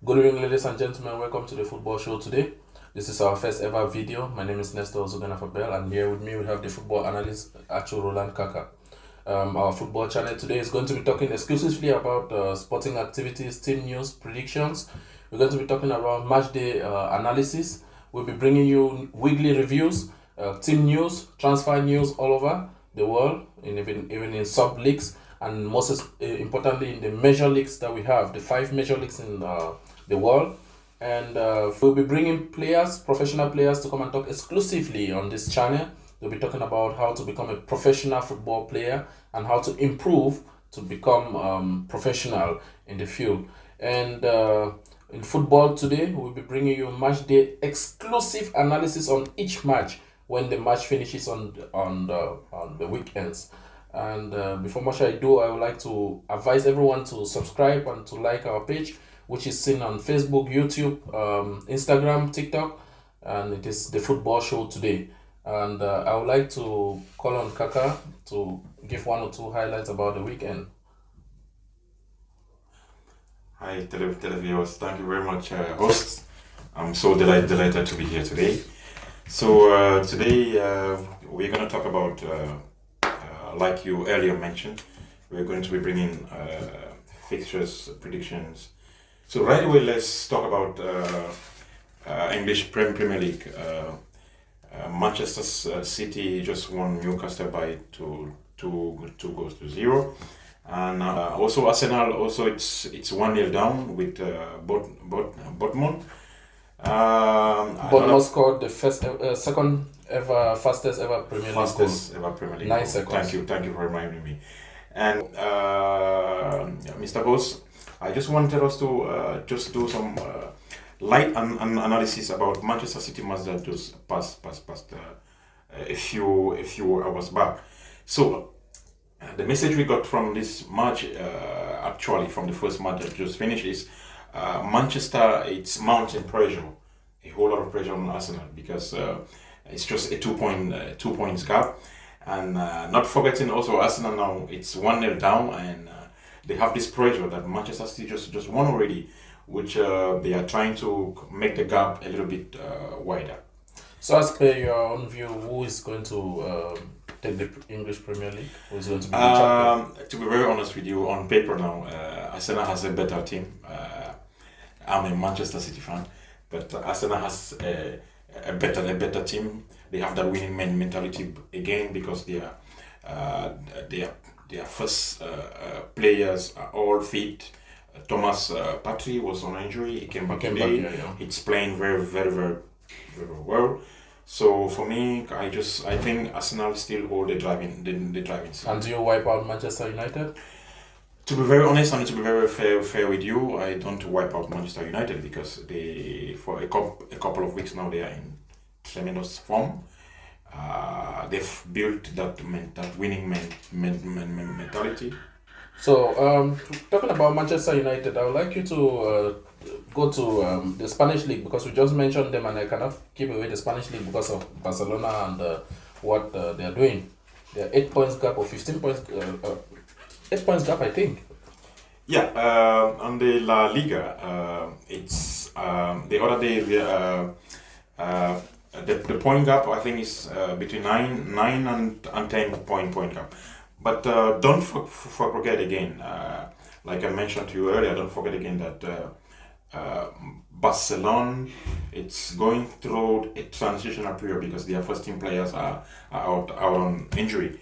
Good evening, ladies and gentlemen. Welcome to the football show today. This is our first ever video. My name is Nestor Zuganafabel, and here with me we have the football analyst Acho Roland Kaka. Our football channel today is going to be talking exclusively about sporting activities, team news, predictions. We're going to be talking about match day analysis. We'll be bringing you weekly reviews, team news, transfer news all over the world, even in sub leagues, and most importantly in the major leagues that we have, the 5 major leagues in the world. And we'll be bringing players, professional players, to come and talk exclusively on this channel. They'll be talking about how to become a professional football player and how to improve to become professional in the field. And in football today, we'll be bringing you match day exclusive analysis on each match when the match finishes on the weekends. And before much ado, I would like to advise everyone to subscribe and to like our page, which is seen on Facebook, YouTube, Instagram, TikTok, and it is the football show today. And I would like to call on Kaka to give 1 or 2 highlights about the weekend. Hi, televiewers. Thank you very much, hosts. I'm so delighted to be here today. So today we're going to talk about, like you earlier mentioned, we're going to be bringing fixtures, predictions. So right away, let's talk about English Premier League. Manchester City just won Newcastle by two goals to 0. And also Arsenal, also it's 1-0 down with Bournemouth. Bournemouth scored the second ever fastest ever Premier League. 9 seconds. Thank you for reminding me. And Mr. Host, I just wanted us to just do some light analysis about Manchester City match that just passed a few hours back. So the message we got from this match, actually from the first match that just finished, is Manchester, it's mounting pressure, a whole lot of pressure on Arsenal, because it's just a 2 points gap. And not forgetting also Arsenal now, it's 1-0 down, and they have this pressure that Manchester City just won already, which they are trying to make the gap a little bit wider. So as per your own view, who is going to take the English Premier League? Who is going to be the champion? To be very honest with you, on paper now, Arsenal has a better team. I'm a Manchester City fan, but Arsenal has a better team. They have that winning mentality again, because their first players are all fit. Thomas Partey was on injury. He came back today. Yeah. He's playing very well. So for me, I think Arsenal still hold the driving seat. And do you wipe out Manchester United? To be very honest and to be very fair with you, I don't wipe out Manchester United, because they, for a couple of weeks now, they are in tremendous form. They've built that winning mentality. So, talking about Manchester United, I would like you to go to the Spanish league, because we just mentioned them, and I cannot keep away the Spanish league because of Barcelona and what they are doing. They are 8 points gap or 15 points, 8 points gap, I think. Yeah, on the La Liga, it's the other day the point gap, I think, is between 9 and 10 point gap. But don't forget again, like I mentioned to you earlier, don't forget again that Barcelona, it's going through a transitional period, because their first team players are out on injury.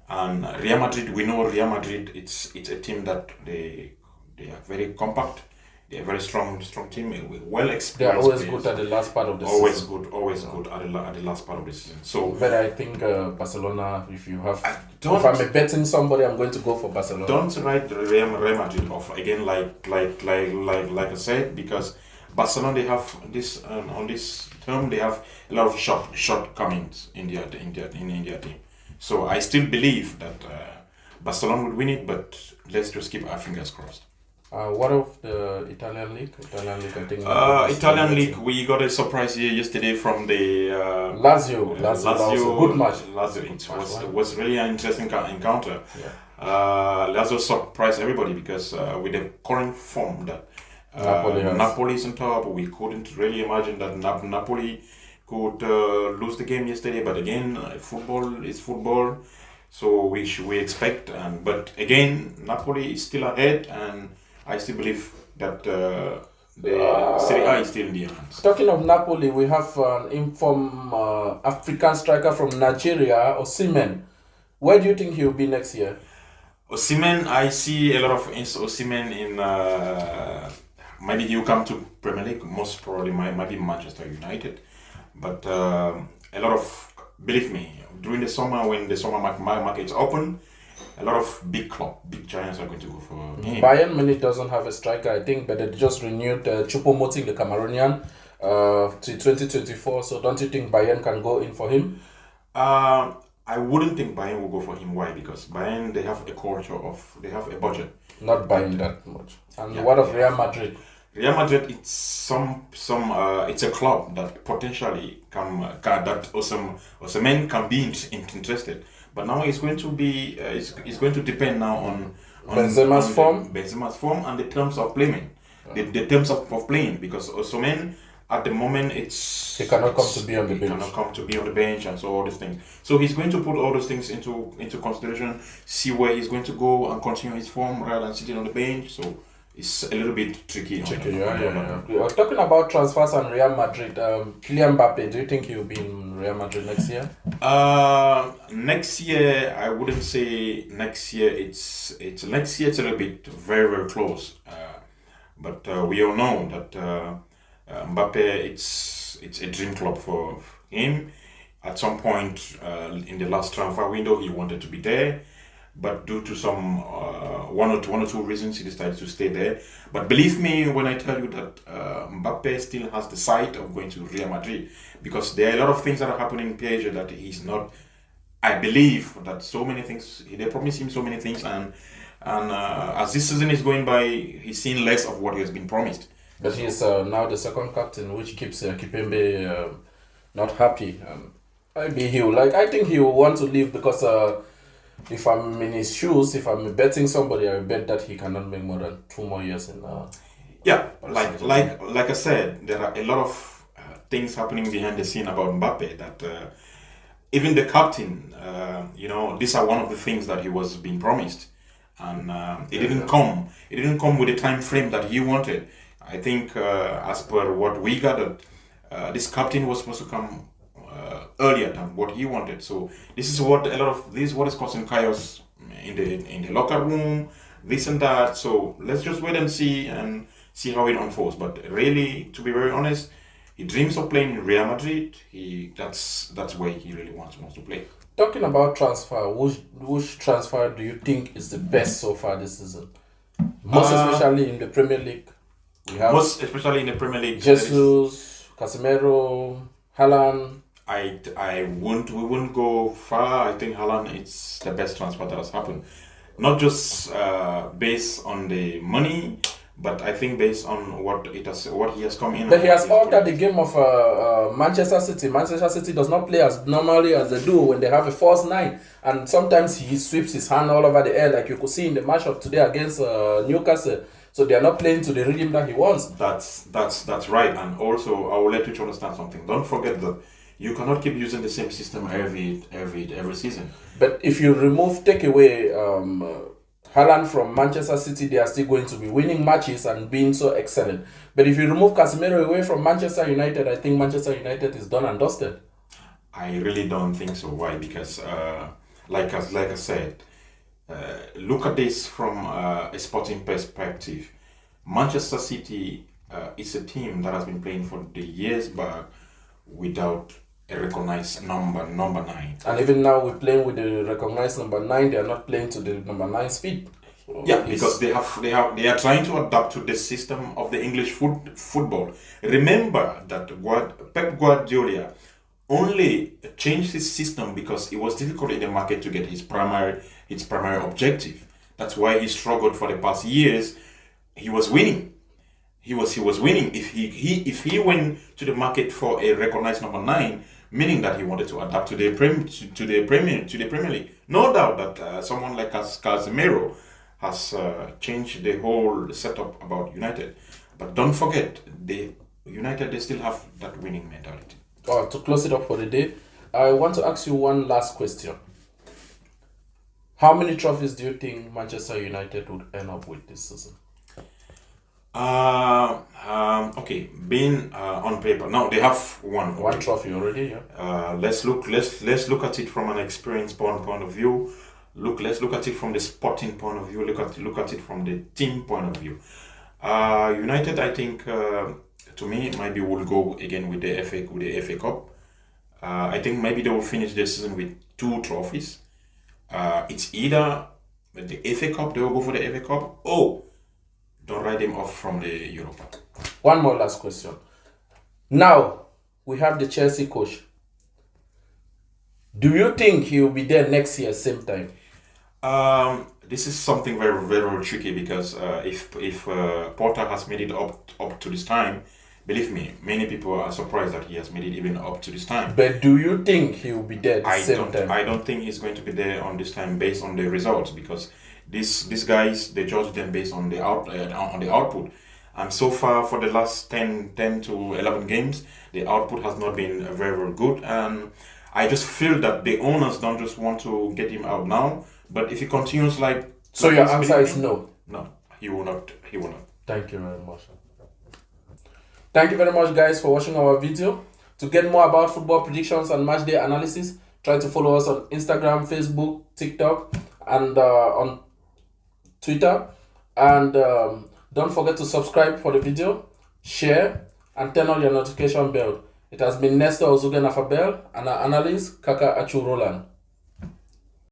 And Real Madrid, we know Real Madrid, it's a team that they are very compact. They're a very strong team, well experienced. They are always good at the last part of the season. Always good at the last part of the season. So, but I think Barcelona, if I'm betting somebody, I'm going to go for Barcelona. Don't write Real Madrid off again, like I said, because Barcelona, they have this on this term, they have a lot of shortcomings in their team. So I still believe that Barcelona would win it, but let's just keep our fingers crossed. What of the Italian league? I think. Italian league, we got a surprise here yesterday from the Lazio. Good match. Lazio. It was really an interesting encounter. Yeah. Lazio surprised everybody, because with the current form that Napoli is on top. We couldn't really imagine that Napoli could lose the game yesterday, but again, football is football, so we expect. But again, Napoli is still ahead, and I still believe that the Serie A is still in their hands. Talking of Napoli, we have an informed African striker from Nigeria, Osimhen. Where do you think he'll be next year? Osimhen, I see a lot of Osimhen in. Maybe he'll come to Premier League. Most probably, might be Manchester United. But a lot of, believe me, during the summer when the summer market's open, a lot of big giants are going to go for him. Bayern Munich doesn't have a striker, I think, but they just renewed Choupo-Moting, the Cameroonian, to 2024. So don't you think Bayern can go in for him? I wouldn't think Bayern will go for him. Why? Because Bayern, they have a culture of, they have a budget. Not buying that much. And what of Real Madrid? Real Madrid, it's it's a club that potentially that Osimhen can be interested, but now it's going to be it's going to depend now on Benzema's form and the terms of playing, the terms of playing, because Osimhen at the moment he cannot come to be on the bench. Cannot come to be on the bench, and so all these things. So he's going to put all those things into consideration, see where he's going to go and continue his form rather than sitting on the bench. So it's a little bit tricky. Yeah. We're talking about transfers and Real Madrid. Kylian Mbappe, do you think he'll be in Real Madrid next year? Next year, I wouldn't say next year. It's next year. It's a little bit very close. But we all know that Mbappe, it's a dream club for him. At some point in the last transfer window, he wanted to be there. But due to some one or two reasons, he decided to stay there. But believe me when I tell you that Mbappe still has the sight of going to Real Madrid, because there are a lot of things that are happening in PSG that he's not. I believe that so many things, they promise him so many things, and as this season is going by, he's seen less of what he has been promised. But he's now the second captain, which keeps Kipembe not happy. Maybe I think he will want to leave because. If I'm in his shoes, if I'm betting somebody, I bet that he cannot make more than 2 more years in. Like I said, there are a lot of things happening behind the scene about Mbappe that even the captain, these are one of the things that he was being promised, and it didn't come. It didn't come with the time frame that he wanted. I think, as per what we gathered, this captain was supposed to come earlier than what he wanted. So this is what is causing chaos in the locker room, this and that. So let's just wait and see how it unfolds. But really, to be very honest, he dreams of playing in Real Madrid. That's where he really wants to play. Talking about transfer, which transfer do you think is the best so far this season? Most especially in the Premier League. Jesus, Casemiro, Haaland. We wouldn't go far. I think Haaland is the best transfer that has happened. Not just based on the money, but I think based on what he has come in. But he has altered the game of Manchester City. Manchester City does not play as normally as they do when they have a false nine, and sometimes he sweeps his hand all over the air, like you could see in the match of today against Newcastle. So they are not playing to the rhythm that he wants. That's right. And also, I will let you understand something. Don't forget that you cannot keep using the same system every season. But if you take away Haaland from Manchester City, they are still going to be winning matches and being so excellent. But if you remove Casemiro away from Manchester United, I think Manchester United is done and dusted. I really don't think so. Why? Because, like I said, look at this from a sporting perspective. Manchester City is a team that has been playing for the years back without a recognized number 9. And even now we're playing with the recognized number 9. They are not playing to the number 9 speed. So because they are trying to adapt to the system of the English football. Remember that Pep Guardiola only changed his system because it was difficult in the market to get his primary objective. That's why he struggled for the past years. He was winning. He was winning. If he went to the market for a recognized number 9, meaning that he wanted to adapt to the Premier League. No doubt that someone like Casemiro has changed the whole setup about United. But don't forget, United, they still have that winning mentality. To close it up for the day, I want to ask you one last question. How many trophies do you think Manchester United would end up with this season? Okay, being on paper now, they have one trophy already. Yeah. Let's look at it from an experience point of view. Let's look at it from the sporting point of view. Look at it from the team point of view. United, I think, to me, maybe will go again with the FA Cup. I think maybe they will finish the season with 2 trophies. It's either the FA Cup, they will go for the FA Cup, or don't write them off from the Europa. One more last question. Now, we have the Chelsea coach. Do you think he will be there next year, same time? This is something very, very tricky because if Porter has made it up to this time, believe me, many people are surprised that he has made it even up to this time. But do you think he will be there the same time? I don't think he's going to be there on this time based on the results, because these guys, they judge them based on the output. And so far, for the last 10 to 11 games, the output has not been very, very good. And I just feel that the owners don't just want to get him out now. But if he continues like... So your answer is no? No, he will not. Thank you very much. Thank you very much, guys, for watching our video. To get more about football predictions and match day analysis, try to follow us on Instagram, Facebook, TikTok, and on Twitter. And don't forget to subscribe for the video, share, and turn on your notification bell. It has been Nestor Ozugena Fabel and our analyst, Kaka Achu Roland.